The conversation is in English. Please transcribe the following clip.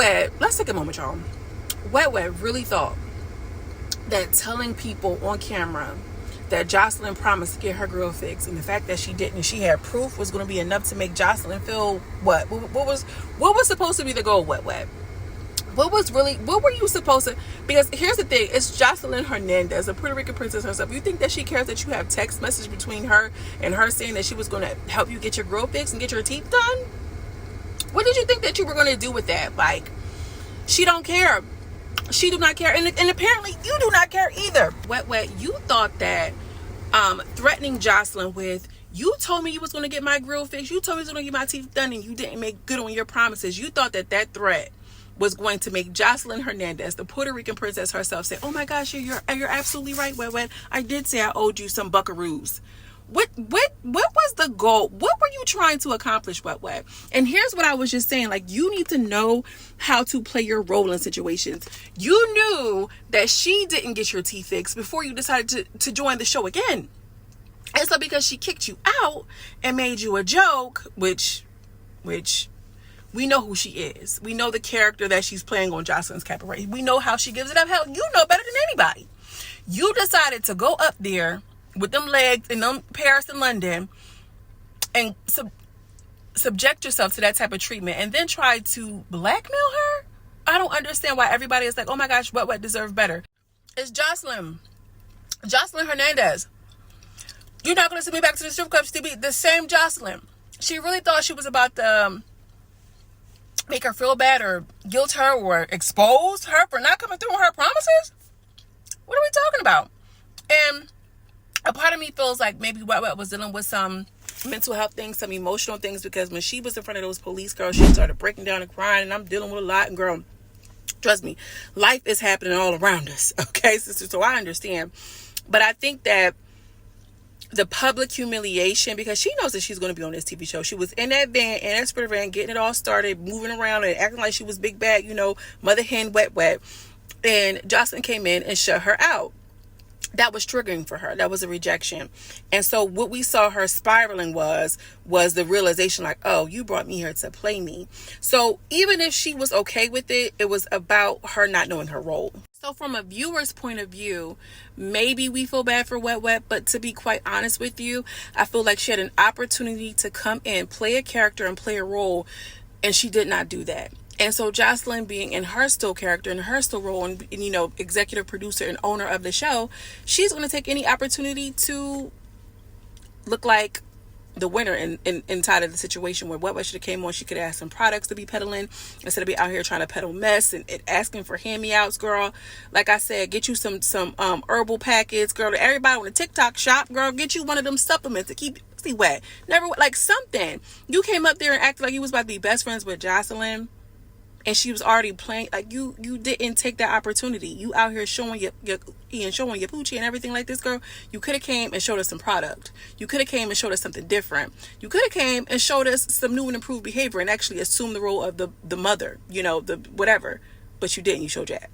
Wet, let's take a moment, y'all. Wet really thought that telling people on camera that Joseline promised to get her grill fixed, and the fact that she didn't, and she had proof, was going to be enough to make Joseline feel what was supposed to be the goal. Wet. What were you supposed to? Because here's the thing, it's Joseline Hernandez, a Puerto Rican princess herself. You think that she cares that you have text message between her and her saying that she was going to help you get your grill fixed and get your teeth done? What did you think that you were going to do with that? Like, she don't care. She do not care. And apparently you do not care either. Wet, you thought that threatening Joseline with, you told me you was going to get my grill fixed, you told me you was going to get my teeth done, and you didn't make good on your promises. You thought that threat was going to make Joseline Hernandez, the Puerto Rican princess herself, say, oh my gosh, you're absolutely right, Wet. I did say I owed you some buckaroos. What was the goal? What were you trying to accomplish, Wet? And here's what I was just saying. Like, you need to know how to play your role in situations. You knew that she didn't get your teeth fixed before you decided to join the show again. And so because she kicked you out and made you a joke, which we know who she is. We know the character that she's playing on Joseline's Cabaret. We know how she gives it up. Hell, you know better than anybody. You decided to go up there with them legs in them Paris and London and subject yourself to that type of treatment and then try to blackmail her? I don't understand why everybody is like, oh my gosh, Wet deserves better. It's Joseline Hernandez. You're not going to send me back to the strip club to be the same Joseline. She really thought she was about to make her feel bad or guilt her or expose her for not coming through on her promises? What are we talking about? And a part of me feels like maybe Wet was dealing with some mental health things, some emotional things, because when she was in front of those police girls, she started breaking down and crying, and I'm dealing with a lot. And girl, trust me, life is happening all around us, okay, sister? So I understand. But I think that the public humiliation, because she knows that she's going to be on this TV show. She was in that van, in that Spirit van, getting it all started, moving around and acting like she was big bad, mother hen, wet. And Joseline came in and shut her out. That was triggering for her. That was a rejection. And so what we saw her spiraling was the realization like, oh, you brought me here to play me. So even if she was okay with it, it was about her not knowing her role. So from a viewer's point of view, maybe we feel bad for Wet, but to be quite honest with you, I feel like she had an opportunity to come in, play a character and play a role, and she did not do that. And so Joseline, being in her still character and her still role and executive producer and owner of the show, she's going to take any opportunity to look like the winner inside of the situation where Wet should have came on. She could ask some products to be peddling instead of be out here trying to peddle mess and asking for hand-me-outs, girl. Like I said, get you some herbal packets, girl. Everybody on the TikTok shop, girl, get you one of them supplements to keep Wet. Never, like, something. You came up there and acted like you was about to be best friends with Joseline, and she was already playing like you didn't take that opportunity. You out here showing your poochie and everything like this, girl. You could have came and showed us some product. You could have came and showed us something different. You could have came and showed us some new and improved behavior and actually assumed the role of the mother, the whatever. But you didn't. You showed your ass.